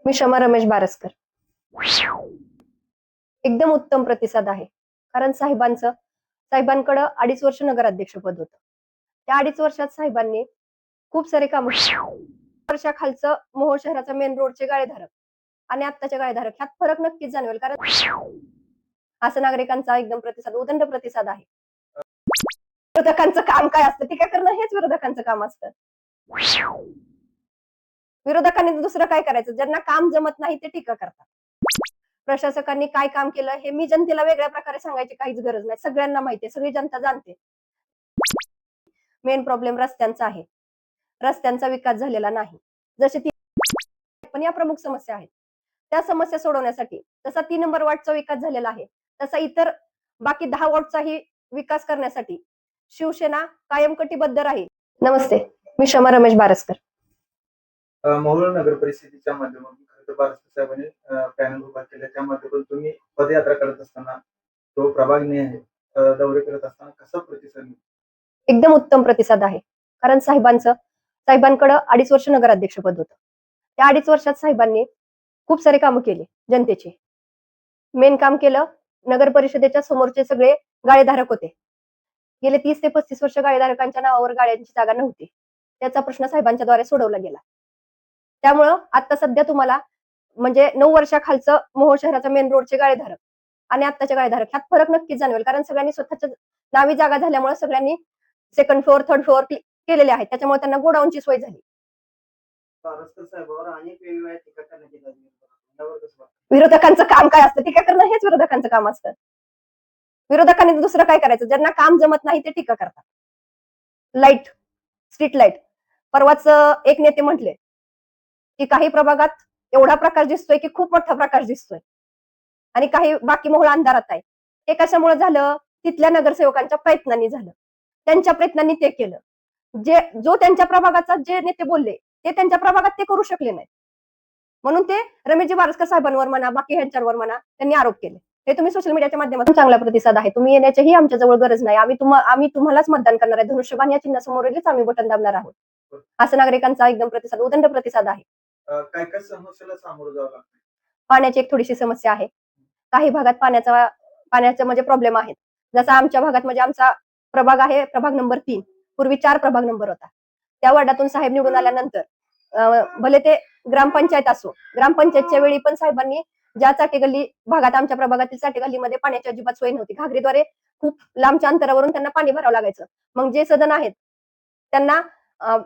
मी शमा रमेश बारसकर. एकदम उत्तम प्रतिसाद आहे. कारण साहेबांकडं 2.5 वर्ष नगराध्यक्षपद होतं. त्या 2.5 वर्षात साहेबांनी खूप सारे काम वर्षाखालचं मोहोळ शहराचा मेन रोडचे गाळेधारक आणि आत्ताचे गाळेधारक ह्यात फरक नक्कीच जाणवेल. कारण असं नागरिकांचा एकदम उदंड प्रतिसाद आहे. विरोधकांचं काम काय असतं? टीका करणं हेच विरोधकांचं काम असतं. विरोधकांनी दुसरं काय करायचं? ज्यांना काम जमत नाही ते टीका करतात. प्रशासकांनी काय काम केलं हे मी जनतेला वेगळ्या प्रकारे सांगायची काहीच गरज नाही. सगळ्यांना माहितीये, सगळी जनता जाणते. मेन प्रॉब्लेम रस्त्यांचा आहे. रस्त्यांचा विकास झालेला नाही. जसे पण या प्रमुख समस्या आहेत. त्या समस्या सोडवण्यासाठी जसा 3 नंबर वॉर्डचा विकास झालेला आहे, तसा इतर बाकी 10 वॉर्डचाही विकास करण्यासाठी शिवसेना कायम कटिबद्ध राहील. नमस्ते, मी शमा रमेश बारसकर. मोहोळ नगर परिषदेच्या माध्यमातून खरं तर बारसकर साहेबांनी पॅनल उभा केला. त्या माध्यमातून तुम्ही पदयात्रा करत असताना तो प्रभागने दौरे करत असताना कसा प्रतिसाद मिळतो? एकदम उत्तम प्रतिसाद आहे. कारण साहेबांकडं 2.5 वर्ष नगराध्यक्षपद होतं. त्या 2.5 वर्षात साहेबांनी खूप सारे कामं केली जनतेची. मेन काम केलं, नगर परिषदेच्या समोरचे सगळे गाळेधारक होते. गेले 30 ते 35 वर्ष गाळेधारकांच्या नावावर गाळ्यांची जागा नव्हती. त्याचा प्रश्न साहेबांच्या द्वारे सोडवला गेला. त्यामुळं आता सध्या तुम्हाला म्हणजे 9 वर्षाखालचं मोहोळ शहराचा मेन रोडचे गाळेधारक आणि आत्ताचे गाळेधारक ह्यात फरक नक्कीच जाणवेल. कारण सगळ्यांनी स्वतःच्या नावी जागा झाल्यामुळे सगळ्यांनी सेकंड फ्लोअर, थर्ड फ्लोअर केलेले आहेत. त्याच्यामुळे त्यांना गोडाऊनची सोय झाली. बारसकर साहेबांवर अनेक वेगवेगळ्या टीका करण्यात येतात. त्यावर कसं वाटतं? विरोधकांचं काम काय असतं? टीका करणं हेच विरोधकांचं काम असतं. विरोधकांनी दुसरं काय करायचं? ज्यांना काम जमत नाही ते टीका करतात. Light, street light. परवाच एक नेते म्हटले की काही प्रभागात एवढा प्रकाश दिसतोय की खूप मोठा प्रकाश दिसतोय आणि काही बाकी मोहळा अंधारात आहे. हे कशामुळे झालं? तिथल्या नगरसेवकांच्या प्रयत्नांनी झालं. त्यांच्या प्रयत्नांनी ते केलं. जो त्यांच्या प्रभागाचा जे नेते बोलले ते त्यांच्या प्रभागात ते करू शकले नाही. म्हणून ते रमेशजी बारसकर साहेबांवर म्हणा, बाकी ह्यांच्यावर म्हणा, त्यांनी आरोप केले. हे तुम्ही सोशल मीडियाच्या माध्यमातून चांगला प्रतिसाद आहे. तुम्ही येण्याचीही आमच्या जवळ गरज नाही. आम्ही तुम्हालाच मतदान करणार आहे. धनुष्यबाण या चिन्हासमोरच आम्ही बटन दाबणार आहोत. असं नागरिकांचा एकदम उदंड प्रतिसाद आहे. काय काय समस्येला सामोरं जावं लागतं? पाण्याची एक थोडीशी समस्या आहे. काही भागात पाण्याचा म्हणजे प्रॉब्लेम आहेत. जसा आमच्या भागात म्हणजे आमचा प्रभाग आहे प्रभाग नंबर 3. पूर्वी 4 प्रभाग नंबर होता. त्या वार्डातून साहेब निवडून आल्यानंतर भले ते ग्रामपंचायत असो, ग्रामपंचायतच्या वेळी पण साहेबांनी ज्या चाटे गल्ली भागात आमच्या प्रभागातील चाटे गल्लीमध्ये पाण्याची अजिबात सोय नव्हती. घागरीद्वारे खूप लांबच्या अंतरावरून त्यांना पाणी भरावं लागायचं. मग जे सदन आहेत त्यांना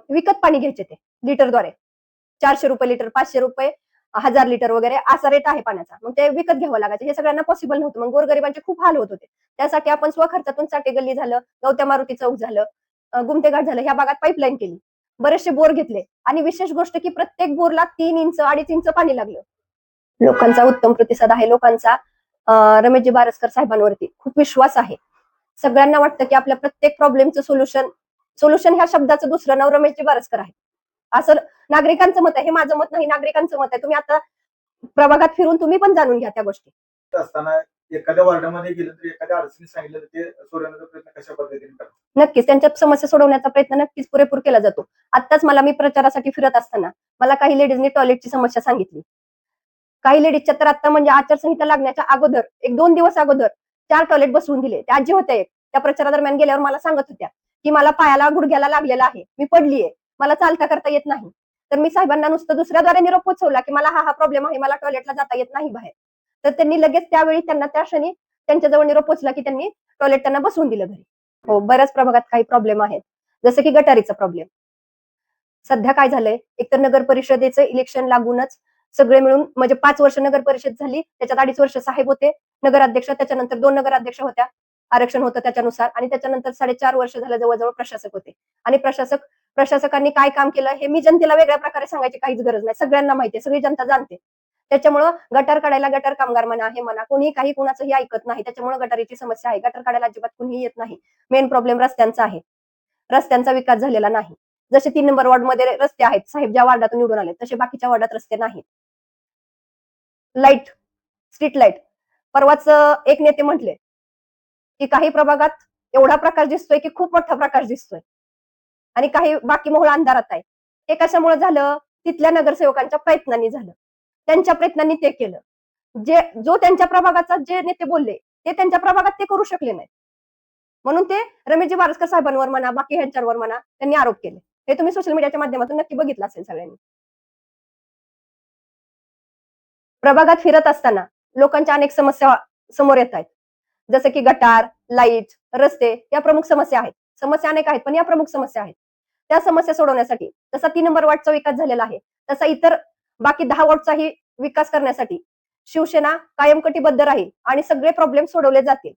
विकत पाणी घ्यायचे ते लिटरद्वारे. 400 रुपये लिटर, 500 रुपये, 1000 लिटर वगैरे असा रेट आहे पाण्याचा. मग ते विकत घ्यावं लागायचं. हे सगळ्यांना पॉसिबल नव्हतं. मग गोरगरिबांचे खूप हाल होत होते. त्यासाठी आपण स्वखर्चातून चाटे गल्ली झालं, गवत्या मारुती चौक झालं, गुमतेघाट झालं, ह्या भागात पाईपलाईन केली. बरेचसे बोर घेतले आणि विशेष गोष्ट की प्रत्येक बोरला 3 इंच 2.5 इंच पाणी लागलं. लोकांचा उत्तम प्रतिसाद आहे. लोकांचा रमेशजी बारसकर साहेबांवरती खूप विश्वास आहे. सगळ्यांना वाटतं की आपल्या प्रत्येक प्रॉब्लेमचं सोल्युशन ह्या शब्दाचं दुसरं नाव रमेशजी बारसकर आहे. असं नागरिकांचं मत आहे. हे माझं मत नाही, नागरिकांचं मत आहे. तुम्ही आता प्रभागात फिरून तुम्ही पण जाणून घ्या त्या गोष्टी. असताना एखाद्या वार्डामध्ये गेलं तर एखाद्या अडचणी सांगितलं तर ते सोडवण्याचा प्रयत्न कशा पद्धतीने करतात? नक्कीच त्यांच्या समस्या सोडवण्याचा प्रयत्न नक्कीच पुरेपूर केला जातो. आत्ताच मी प्रचारासाठी फिरत असताना मला काही लेडीजनी टॉयलेटची समस्या सांगितली. काही लेडीजच्या तर आता म्हणजे आचारसंहिता लागण्याच्या अगोदर 1-2 दिवस अगोदर 4 टॉयलेट बसवून दिले. त्या आजी होत्या एक. त्या प्रचारादरम्यान गेल्यावर मला सांगत होत्या की मला पायाला गुडघ्याला लागलेला आहे, मी पडलीये, मला चालता करता येत नाही. तर मी साहेबांना नुसतं दुसऱ्याद्वारे निरोप पोहोचवला की मला हा प्रॉब्लेम आहे, मला टॉयलेटला जाता येत नाही बाहेर. तर त्यांनी लगेच त्यावेळी त्यांना त्या क्षणी त्यांच्याजवळ निरोप पोहोचला की त्यांनी टॉयलेट त्यांना बसवून दिलं घरी. हो, बऱ्याच प्रभागात काही प्रॉब्लेम आहेत. जसं की गटारीचा प्रॉब्लेम. सध्या काय झालंय, एकतर नगर परिषदेचं इलेक्शन लागूनच सगळे मिळून म्हणजे 5 वर्ष नगर परिषद झाली. त्याच्यात 2.5 वर्ष साहेब होते नगराध्यक्ष. त्याच्यानंतर 2 नगराध्यक्ष होत्या. आरक्षण होतं त्याच्यानुसार आणि त्याच्यानंतर 4.5 वर्ष झालं जवळ-जवळ प्रशासक होते. आणि प्रशासकांनी काय काम केलं हे मी जनतेला वेगळ्या प्रकारे सांगायची काहीच गरज नाही. सगळ्यांना माहितीये, सगळी जनता जाणते. त्याच्यामुळं गटार काढायला गटार कामगार म्हणा, हे म्हणा, कोणी काही कुणाचंही ऐकत नाही. त्याच्यामुळे गटारीची समस्या आहे. गटार काढायला अजिबात कुणीही येत नाही. मेन प्रॉब्लेम रस्त्यांचा आहे. रस्त्यांचा विकास झालेला नाही. जसे 3 नंबर वॉर्डमध्ये रस्ते आहेत, साहेब ज्या वार्डातून निवडून आले तसे बाकीच्या वार्डात रस्ते नाहीत. Light, street light. परवाच एक नेते म्हटले की काही प्रभागात एवढा प्रकाश दिसतोय की खूप मोठा प्रकाश दिसतोय आणि काही बाकी मोहळा अंधारात आहे. हे कशामुळे झालं? तिथल्या नगरसेवकांच्या प्रयत्नांनी झालं. त्यांच्या प्रयत्नांनी ते केलं. जो त्यांच्या प्रभागाचा जे नेते बोलले ते त्यांच्या प्रभागात ते करू शकले नाही, म्हणून ते रमेशजी वारसकर साहेबांवर म्हणा, बाकी ह्यांच्यावर म्हणा, त्यांनी आरोप केले. हे तुम्ही सोशल मीडियाच्या माध्यमातून नक्की बघितलं असेल सगळ्यांनी. प्रभागात फिरत असताना लोकांच्या अनेक समस्या समोर येत आहेत, जसं की गटार, लाईट, रस्ते या प्रमुख समस्या आहेत. समस्या अनेक आहेत, पण या प्रमुख समस्या आहेत. त्या समस्या सोडवण्यासाठी जसा 3 नंबर वॉर्डचा विकास झालेला आहे, तसा इतर बाकी 10 वॉर्डचाही विकास करण्यासाठी शिवसेना कायम कटिबद्ध राहील आणि सगळे प्रॉब्लेम सोडवले जातील.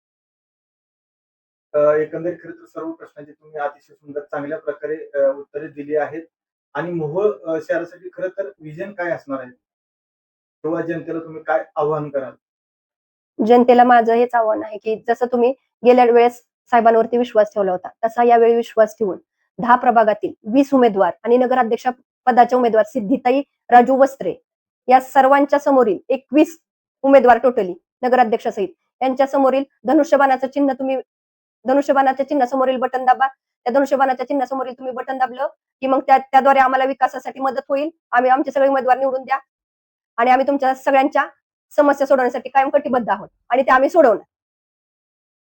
एकंदरीत खरं तर सर्व प्रश्नांची तुम्ही अतिशय सुंदर चांगल्या प्रकारे उत्तरे दिली आहेत. आणि मोहोळ शहरासाठी खरं तर विजन काय असणार आहे किंवा जनतेला तुम्ही काय आव्हान कराल? जनतेला माझं हेच आव्हान आहे की जसं तुम्ही गेल्या वेळेस साहेबांवरती विश्वास ठेवला होता, तसा यावेळी विश्वास ठेवून 10 प्रभागातील 20 उमेदवार आणि नगराध्यक्ष पदाच्या उमेदवार सिद्धिताई राजू वस्त्रे या सर्वांच्या समोरील 21 उमेदवार टोटली नगराध्यक्षासहित यांच्या समोरील धनुष्यबाणाच्या चिन्हासमोरील बटन दाबा. त्या धनुष्यबाणाच्या चिन्हासमोरील तुम्ही बटन दाबलं की मग त्याद्वारे आम्हाला विकासासाठी मदत होईल. आमचे सगळे उमेदवार निवडून द्या आणि आम्ही तुमच्या सगळ्यांच्या समस्या सोडवण्यासाठी कायम कटिबद्ध आहोत आणि ते आम्ही सोडवणार.